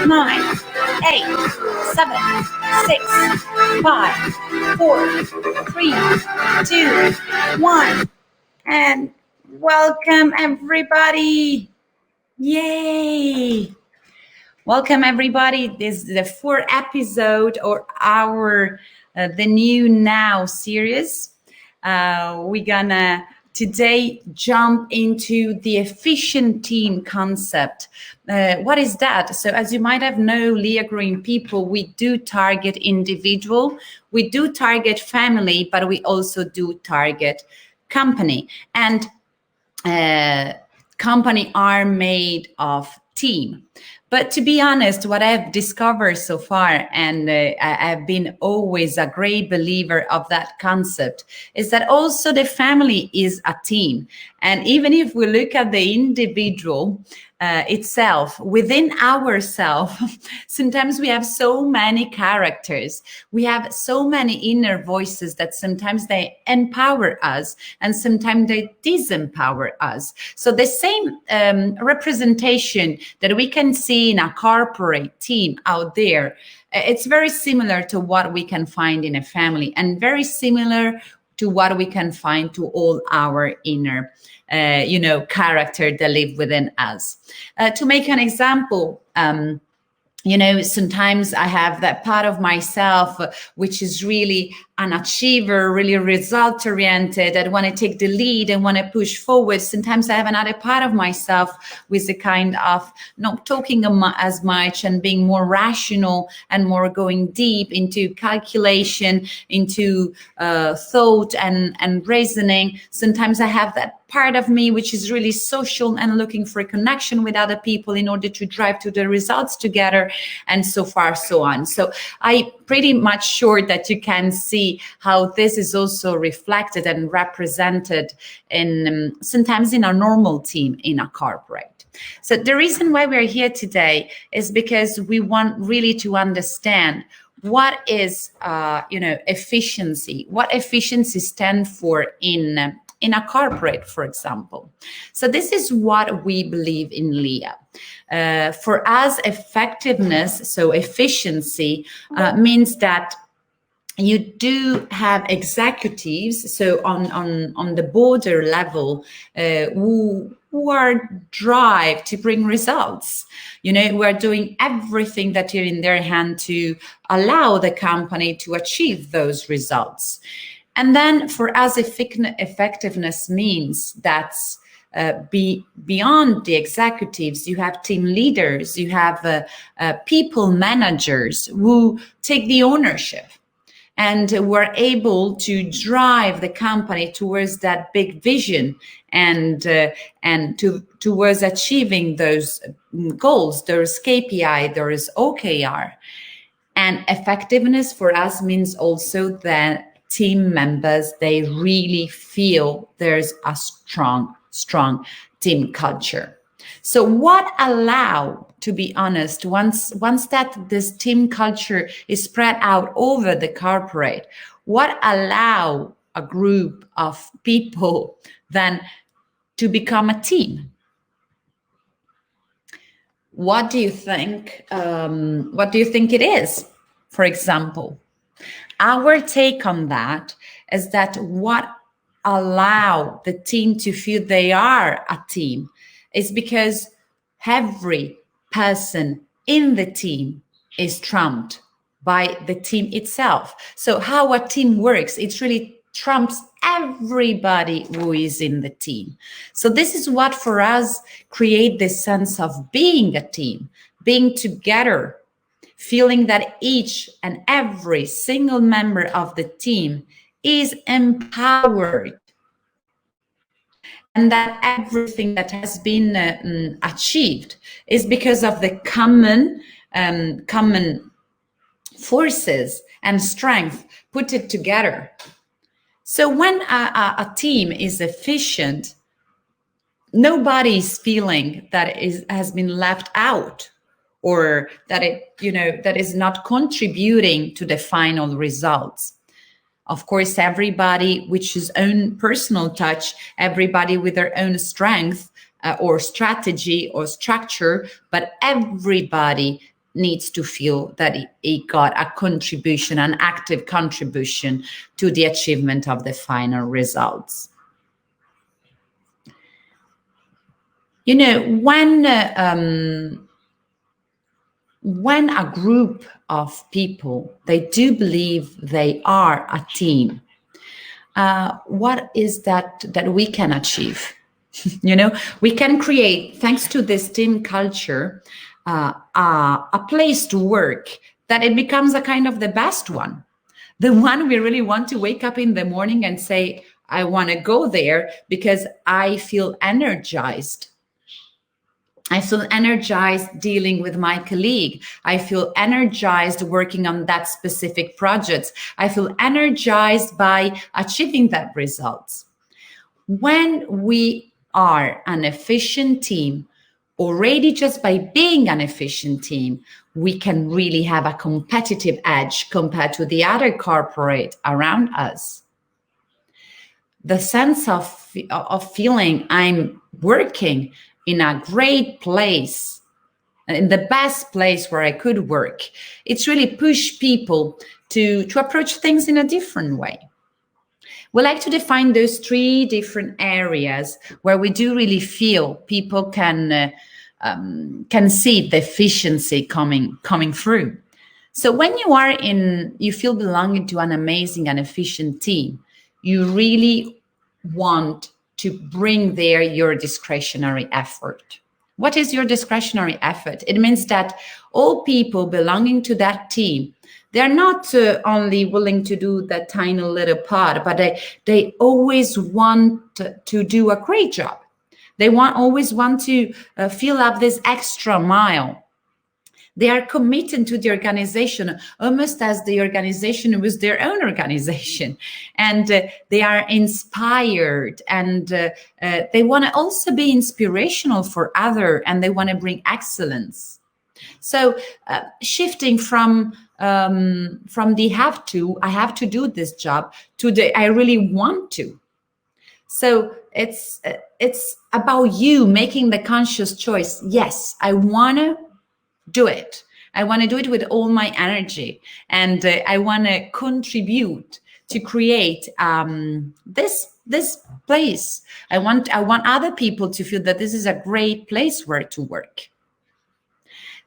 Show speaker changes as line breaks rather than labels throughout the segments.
9, 8, 7, 6, 5, 4, 3, 2, 1. And welcome everybody. Yay. Welcome everybody. This is the fourth episode of our The New Now series. We're gonna today jump into the efficient team concept. What is that? So as you might have known, LEA Growing People, we do target individual, we do target family, but we also do target company. And company are made of team. But to be honest, what I've discovered so far, and I've been always a great believer of that concept, is that also the family is a team. And even if we look at the individual itself, within ourselves, sometimes we have so many characters. We have so many inner voices that sometimes they empower us and sometimes they disempower us. So the same representation that we can see in a corporate team out there, it's very similar to what we can find in a family and very similar to what we can find to all our inner character that live within us. To make an example, sometimes I have that part of myself which is really an achiever, really result oriented. I want to take the lead and want to push forward. Sometimes I have another part of myself with the kind of not talking as much and being more rational and more going deep into calculation, into thought and reasoning. Sometimes I have that part of me which is really social and looking for a connection with other people in order to drive to the results together, and so far, so on. So I pretty much sure that you can see how this is also reflected and represented in sometimes in a normal team in a corporate. So the reason why we're here today is because we want really to understand what is efficiency, what efficiency stands for in a corporate, for example. So this is what we believe in LEA. For us, effectiveness, so efficiency, means that you do have executives, so on the border level, who are drive to bring results. Who are doing everything that is in their hand to allow the company to achieve those results. And then for us, effectiveness means that's beyond the executives, you have team leaders, you have people managers who take the ownership and were able to drive the company towards that big vision and towards achieving those goals, those KPI, those OKR. And effectiveness for us means also that team members, they really feel there's a strong team culture. So what allow, to be honest, once that this team culture is spread out over the corporate, what allow a group of people then to become a team? What do you think? What do you think it is? For example, our take on that is that what allow the team to feel they are a team is because every person in the team is trumped by the team itself. So how a team works, it really trumps everybody who is in the team. So this is what for us create this sense of being a team, being together, feeling that each and every single member of the team is empowered, and that everything that has been achieved is because of the common forces and strength put it together. So when a team is efficient, nobody is feeling that has been left out, or that that is not contributing to the final results. Of course, everybody with his own personal touch, everybody with their own strength or strategy or structure, but everybody needs to feel that he got a contribution, an active contribution to the achievement of the final results. You know, when a group of people, they do believe they are a team, what is that we can achieve? You know, we can create, thanks to this team culture, a place to work that it becomes a kind of the best one, the one we really want to wake up in the morning and say, I want to go there because I feel energized. I feel energized dealing with my colleague. I feel energized working on that specific project. I feel energized by achieving that results. When we are an efficient team, already just by being an efficient team, we can really have a competitive edge compared to the other corporate around us. The sense of feeling I'm working in a great place, in the best place where I could work, it's really pushed people to approach things in a different way. We like to define those 3 different areas where we do really feel people can see the efficiency coming through. So when you feel belonging to an amazing and efficient team, you really want to bring there your discretionary effort. What is your discretionary effort? It means that all people belonging to that team, they're not only willing to do that tiny little part, but they always want to do a great job. They always want to fill up this extra mile. They are committed to the organization almost as the organization was their own organization. And they are inspired, and they want to also be inspirational for others, and they want to bring excellence. So shifting from the I have to do this job, to the I really want to. So it's about you making the conscious choice. Yes, I want to do it. I want to do it with all my energy, and I want to contribute to create this place. I want other people to feel that this is a great place where to work.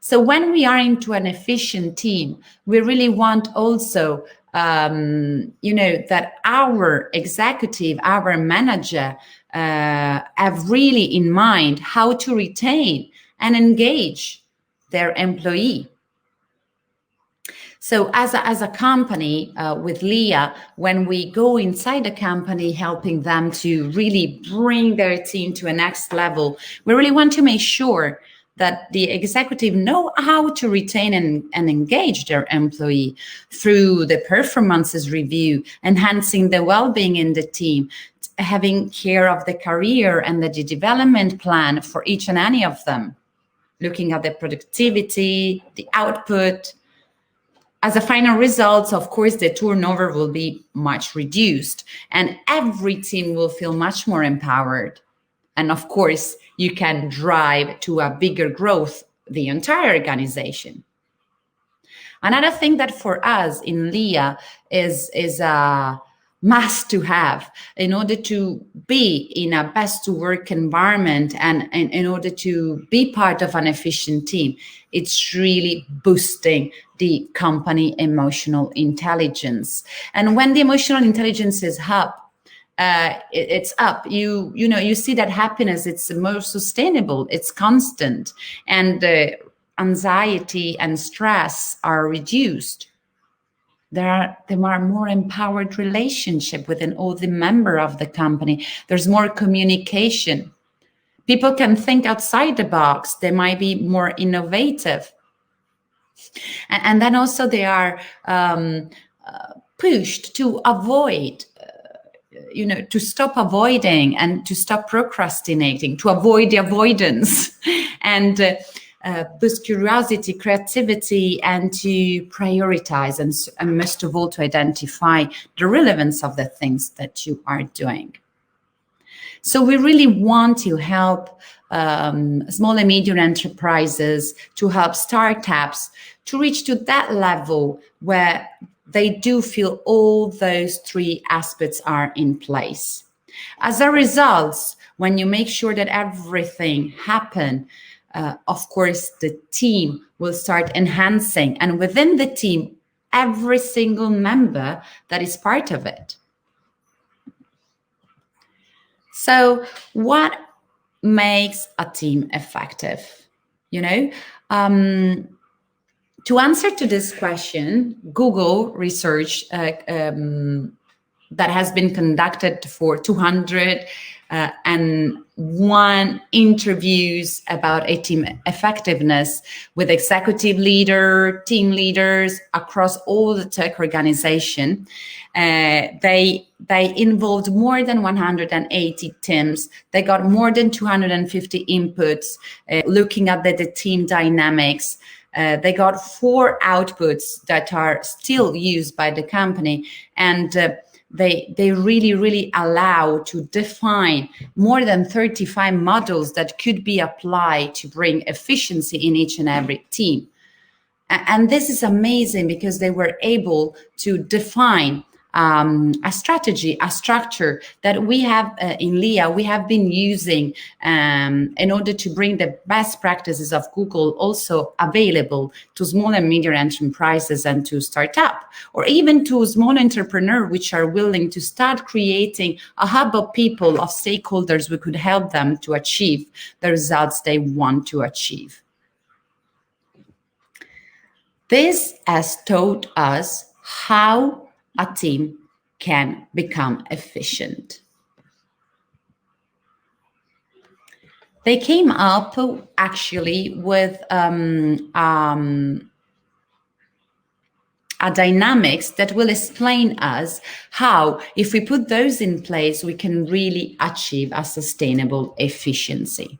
So when we are into an efficient team, we really want also, that our executive, our manager, have really in mind how to retain and engage their employee. So as a company with LEA, when we go inside the company, helping them to really bring their team to a next level, we really want to make sure that the executive know how to retain and engage their employee through the performances review, enhancing the well-being in the team, having care of the career and the development plan for each and any of them, looking at the productivity, the output. As a final result, of course, the turnover will be much reduced, and every team will feel much more empowered. And of course, you can drive to a bigger growth the entire organization. Another thing that for us in LEA is a must to have in order to be in a best to work environment, and in order to be part of an efficient team, it's really boosting the company emotional intelligence. And when the emotional intelligence is up, it's up. You see that happiness, it's more sustainable, it's constant, and anxiety and stress are reduced. There are more empowered relationship within all the member of the company. There's more communication. People can think outside the box. They might be more innovative. And then also they are pushed to avoid, to stop avoiding and to stop procrastinating, to avoid the avoidance, and boost curiosity, creativity, and to prioritize, and most of all, to identify the relevance of the things that you are doing. So we really want to help small and medium enterprises, to help startups to reach to that level where they do feel all those three aspects are in place. As a result, when you make sure that everything happens, of course, the team will start enhancing, and within the team, every single member that is part of it. So what makes a team effective? You know, to answer to this question, Google research that has been conducted for 201 interviews about a team effectiveness with executive leader, team leaders across all the tech organization. They involved more than 180 teams. They got more than 250 inputs, looking at the team dynamics. They got 4 outputs that are still used by the company, and they really allow to define more than 35 models that could be applied to bring efficiency in each and every team. And this is amazing because they were able to define a strategy, a structure that we have in LEA, we have been using in order to bring the best practices of Google also available to small and medium enterprises and to startup, or even to small entrepreneurs which are willing to start creating a hub of people, of stakeholders who could help them to achieve the results they want to achieve. This has taught us how a team can become efficient. They came up actually with a dynamics that will explain us how, if we put those in place, we can really achieve a sustainable efficiency.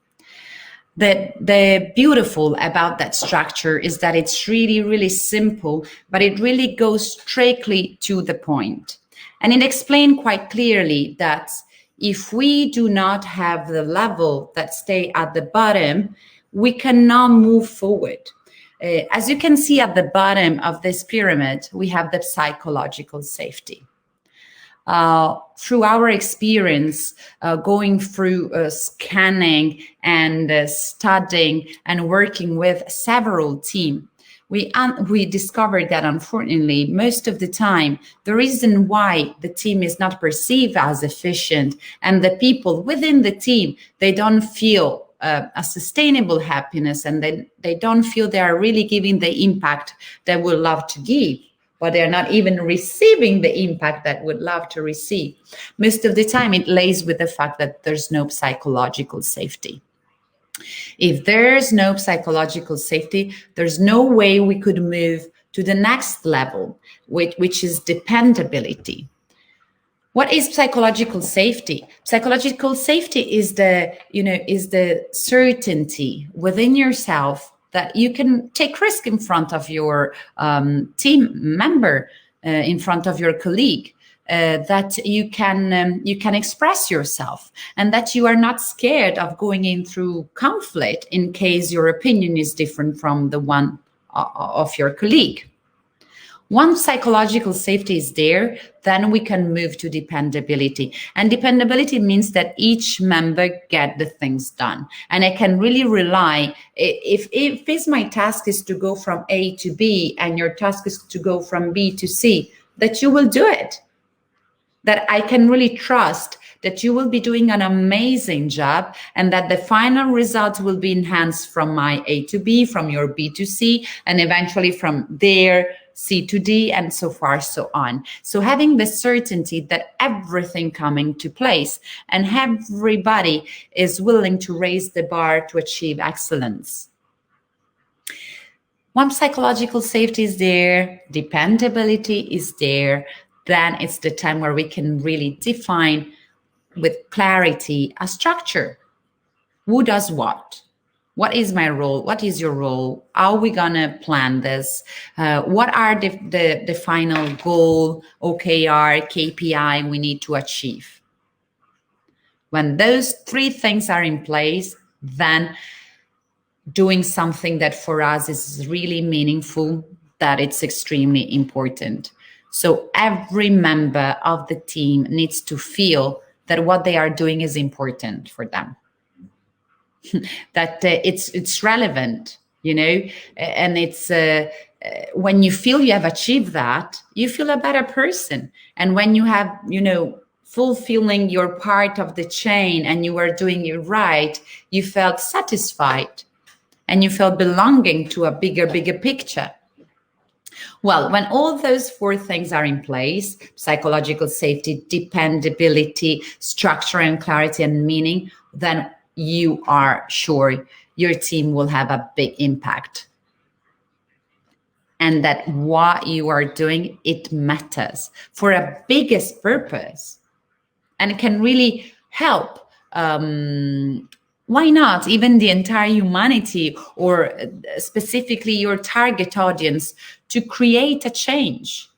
The beautiful about that structure is that it's really simple, but it really goes straightly to the point. And it explained quite clearly that if we do not have the level that stay at the bottom, we cannot move forward. As you can see at the bottom of this pyramid, we have the psychological safety. Through our experience, going through scanning and studying and working with several teams, we discovered that unfortunately, most of the time, the reason why the team is not perceived as efficient and the people within the team, they don't feel a sustainable happiness, and they don't feel they are really giving the impact they would love to give, but they're not even receiving the impact that would love to receive. Most of the time, it lays with the fact that there's no psychological safety. If there's no psychological safety, there's no way we could move to the next level, which is dependability. What is psychological safety? Psychological safety is the certainty within yourself that you can take risk in front of your team member, in front of your colleague, that you can express yourself, and that you are not scared of going in through conflict in case your opinion is different from the one of your colleague. Once psychological safety is there, then we can move to dependability. And dependability means that each member get the things done. And I can really rely, if my task is to go from A to B and your task is to go from B to C, that you will do it. That I can really trust that you will be doing an amazing job, and that the final result will be enhanced from my A to B, from your B to C, and eventually from there C to D, and so far, so on. So having the certainty that everything coming to place and everybody is willing to raise the bar to achieve excellence. Once psychological safety is there, dependability is there, then it's the time where we can really define with clarity a structure. Who does what? What is my role? What is your role? How are we gonna plan this? What are the final goal, OKR, KPI we need to achieve? When those three things are in place, then doing something that for us is really meaningful, that it's extremely important. So every member of the team needs to feel that what they are doing is important for them, that it's relevant, you know, and it's when you feel you have achieved that, you feel a better person. And when you have, you know, fulfilling your part of the chain and you are doing it right, you felt satisfied and you felt belonging to a bigger picture. Well, when all those four things are in place, psychological safety, dependability, structure and clarity and meaning, then you are sure your team will have a big impact. And that what you are doing, it matters for a biggest purpose. And it can really help, why not even the entire humanity, or specifically your target audience, to create a change.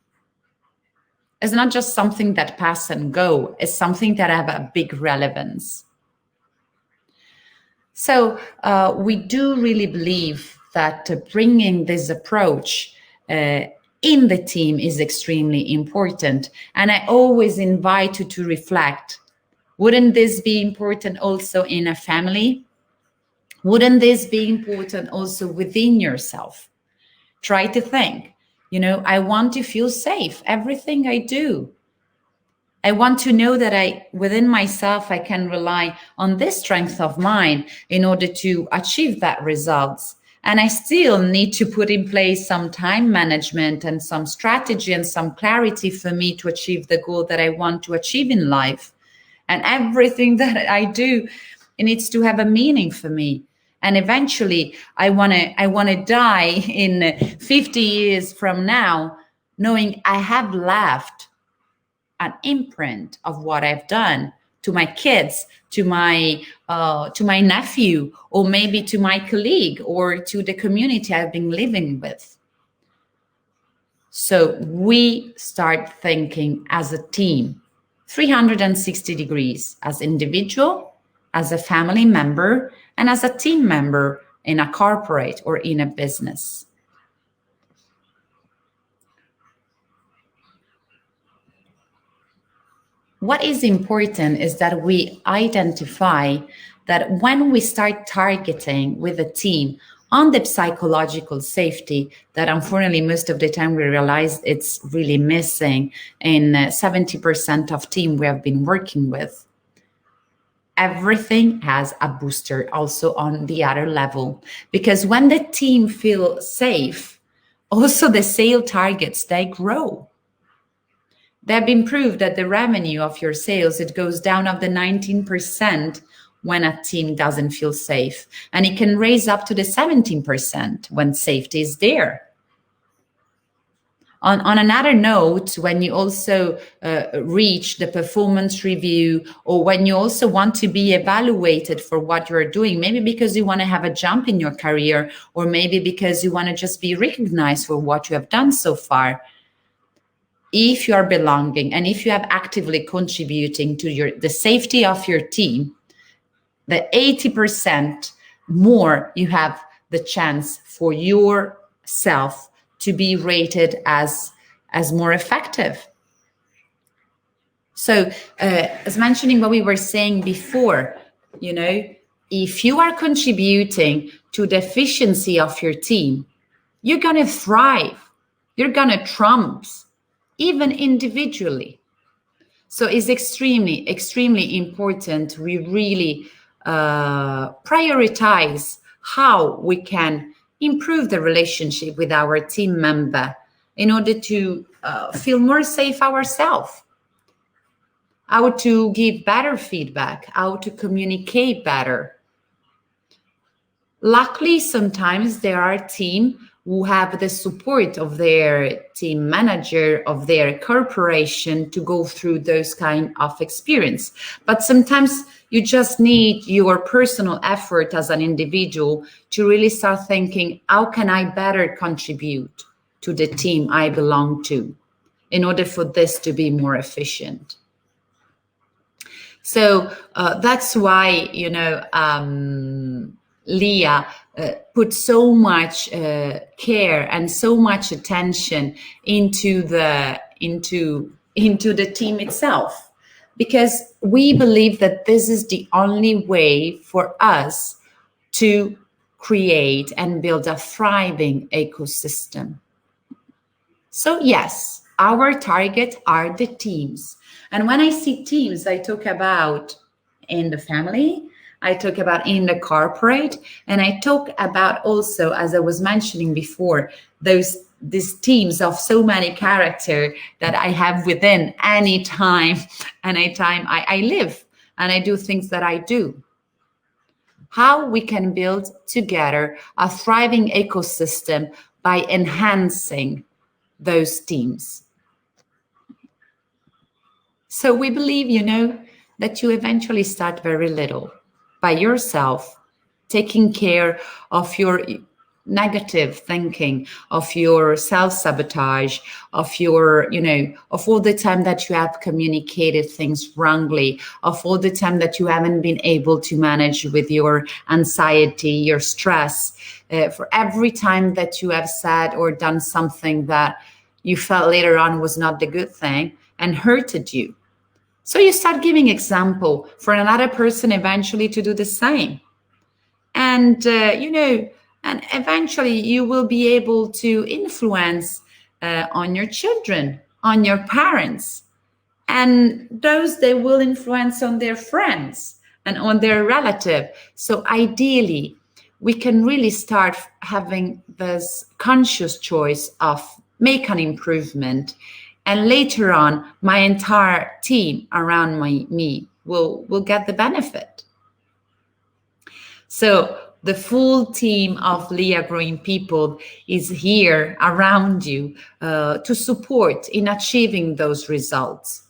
It's not just something that pass and go, it's something that have a big relevance. So we do really believe that bringing this approach in the team is extremely important. And I always invite you to reflect, wouldn't this be important also in a family? Wouldn't this be important also within yourself? Try to think, you know, I want to feel safe, everything I do. I want to know that within myself, I can rely on this strength of mine in order to achieve that results. And I still need to put in place some time management and some strategy and some clarity for me to achieve the goal that I want to achieve in life. And everything that I do, it needs to have a meaning for me. And eventually I want to die in 50 years from now, knowing I have left an imprint of what I've done to my kids, to my nephew, or maybe to my colleague, or to the community I've been living with. So we start thinking as a team, 360 degrees, as individual, as a family member, and as a team member in a corporate or in a business. What is important is that we identify that when we start targeting with a team on the psychological safety, that unfortunately most of the time we realize it's really missing in 70% of team we have been working with. Everything has a booster also on the other level, because when the team feels safe, also the sale targets, they grow. They've been proved that the revenue of your sales, it goes down of the 19% when a team doesn't feel safe. And it can raise up to the 17% when safety is there. On another note, when you also reach the performance review, or when you also want to be evaluated for what you're doing, maybe because you want to have a jump in your career, or maybe because you want to just be recognized for what you have done so far, if you are belonging and if you are actively contributing to the safety of your team, the 80% more you have the chance for yourself to be rated as more effective. So as mentioning what we were saying before, you know, if you are contributing to the efficiency of your team, you're going to thrive. You're going to trump, even individually. So it's extremely, extremely important we really prioritize how we can improve the relationship with our team member in order to feel more safe ourselves, how to give better feedback, how to communicate better. Luckily, sometimes there are teams who have the support of their team manager, of their corporation, to go through those kind of experience. But sometimes you just need your personal effort as an individual to really start thinking, how can I better contribute to the team I belong to in order for this to be more efficient? So that's why, Leah put so much care and so much attention into the team itself, because we believe that this is the only way for us to create and build a thriving ecosystem. So yes, our target are the teams. And when I see teams, I talk about in the family, I talk about in the corporate, and I talk about also, as I was mentioning before, these teams of so many character that I have within any time I live and I do things that I do. How we can build together a thriving ecosystem by enhancing those teams. So we believe, that you eventually start very little by yourself, taking care of your negative thinking, of your self-sabotage, of your, of all the time that you have communicated things wrongly, of all the time that you haven't been able to manage with your anxiety, your stress, for every time that you have said or done something that you felt later on was not the good thing and hurted you. So you start giving example for another person eventually to do the same. And, and eventually you will be able to influence on your children, on your parents, and those they will influence on their friends and on their relative. So ideally, we can really start having this conscious choice of make an improvement. And later on, my entire team around me will get the benefit. So the full team of LEA Growing People is here around you to support in achieving those results.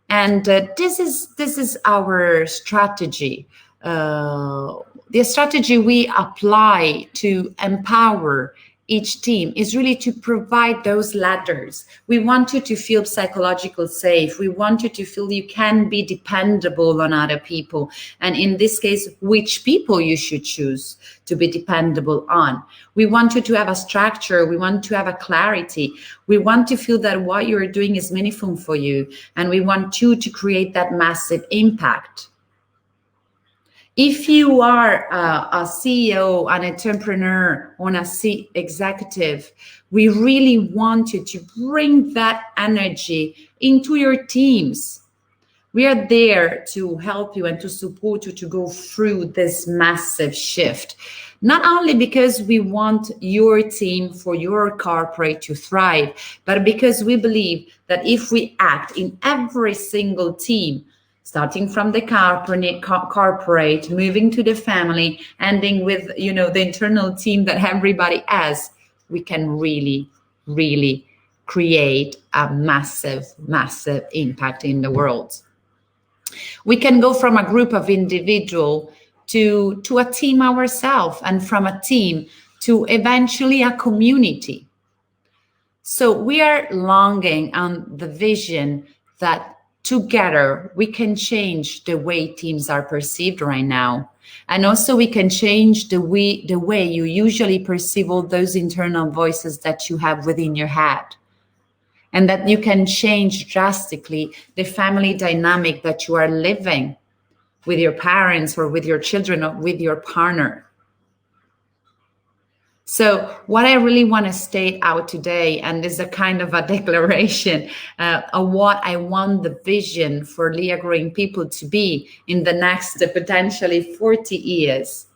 And this is our strategy. The strategy we apply to empower each team is really to provide those ladders. We want you to feel psychologically safe. We want you to feel you can be dependable on other people. And in this case, which people you should choose to be dependable on. We want you to have a structure. We want to have a clarity. We want to feel that what you're doing is meaningful for you. And we want you to create that massive impact. If you are a CEO, an entrepreneur, or a executive, we really want you to bring that energy into your teams. We are there to help you and to support you to go through this massive shift. Not only because we want your team for your corporate to thrive, but because we believe that if we act in every single team, starting from the corporate, moving to the family, ending with, the internal team that everybody has, we can really, really create a massive, massive impact in the world. We can go from a group of individuals to a team ourselves, and from a team to eventually a community. So we are longing on the vision that together, we can change the way teams are perceived right now. And also we can change the way you usually perceive all those internal voices that you have within your head. And that you can change drastically the family dynamic that you are living with your parents or with your children or with your partner. So what I really want to state out today, and this is a kind of a declaration of what I want the vision for LEA Growing People to be in the next potentially 40 years.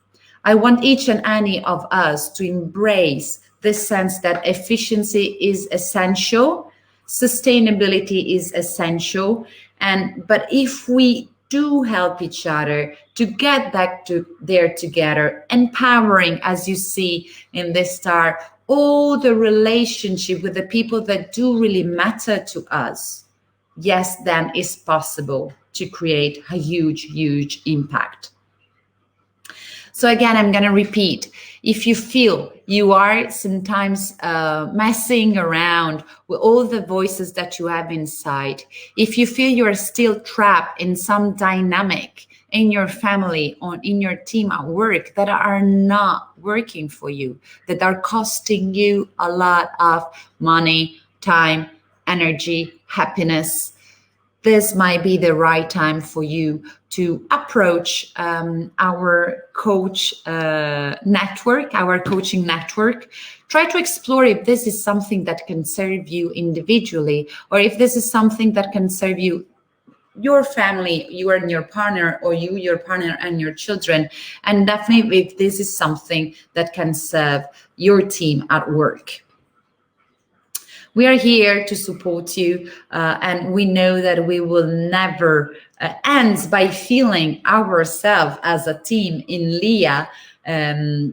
I want each and any of us to embrace this sense that efficiency is essential, sustainability is essential, but if we do help each other to get back to there together, empowering, as you see in this star, all the relationship with the people that do really matter to us. Yes, then it's possible to create a huge, huge impact. So again, I'm going to repeat. If you feel you are sometimes messing around with all the voices that you have inside, if you feel you're still trapped in some dynamic in your family or in your team at work that are not working for you, that are costing you a lot of money, time, energy, happiness, this might be the right time for you to approach our coach network, our coaching network. Try to explore if this is something that can serve you individually, or if this is something that can serve you, your family, you and your partner, or you, your partner and your children. And definitely if this is something that can serve your team at work. We are here to support you, and we know that we will never end by feeling ourselves as a team in LEA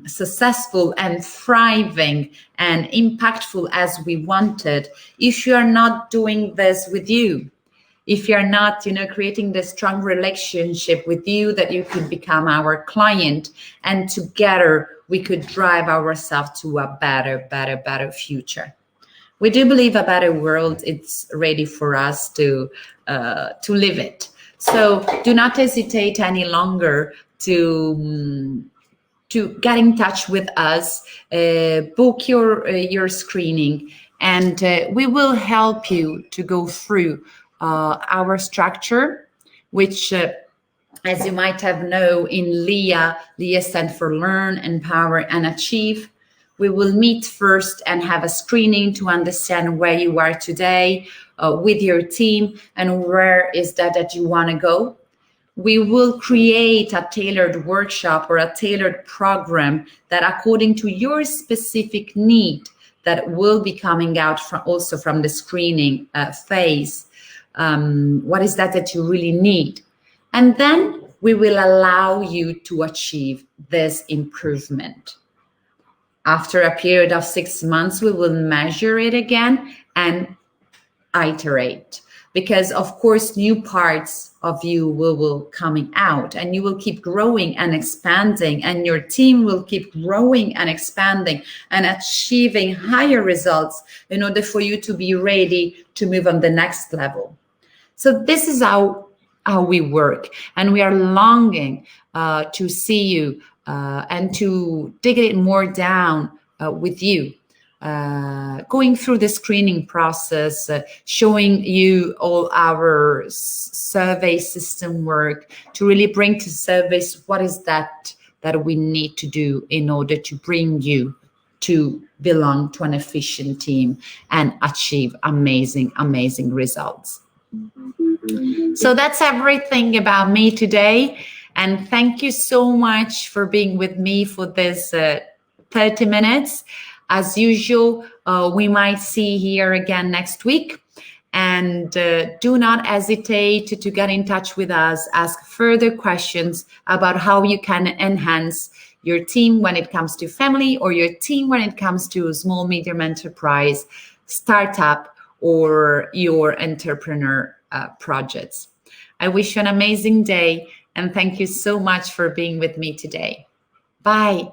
successful and thriving and impactful as we wanted if you are not doing this with you. If you're not, creating this strong relationship with you, that you could become our client, and together we could drive ourselves to a better future. We do believe a better world. It's ready for us to live it. So do not hesitate any longer to get in touch with us, book your screening, and we will help you to go through our structure, which as you might have known, in LEA stands for Learn, Empower, and Achieve. We will meet first and have a screening to understand where you are today with your team and where is that you want to go. We will create a tailored workshop or a tailored program that, according to your specific need, that will be coming out also from the screening phase. What is that you really need? And then we will allow you to achieve this improvement. After a period of 6 months, we will measure it again and iterate, because of course new parts of you will coming out, and you will keep growing and expanding, and your team will keep growing and expanding and achieving higher results in order for you to be ready to move on the next level. So this is how we work, and we are longing to see you and to dig it more down with you, going through the screening process, showing you all our survey system work to really bring to service what is that we need to do in order to bring you to belong to an efficient team and achieve amazing results. So that's everything about me today. And thank you so much for being with me for this 30 minutes. As usual, we might see here again next week. And do not hesitate to get in touch with us, ask further questions about how you can enhance your team when it comes to family, or your team when it comes to small, medium enterprise, startup, or your entrepreneur projects. I wish you an amazing day, and thank you so much for being with me today. Bye.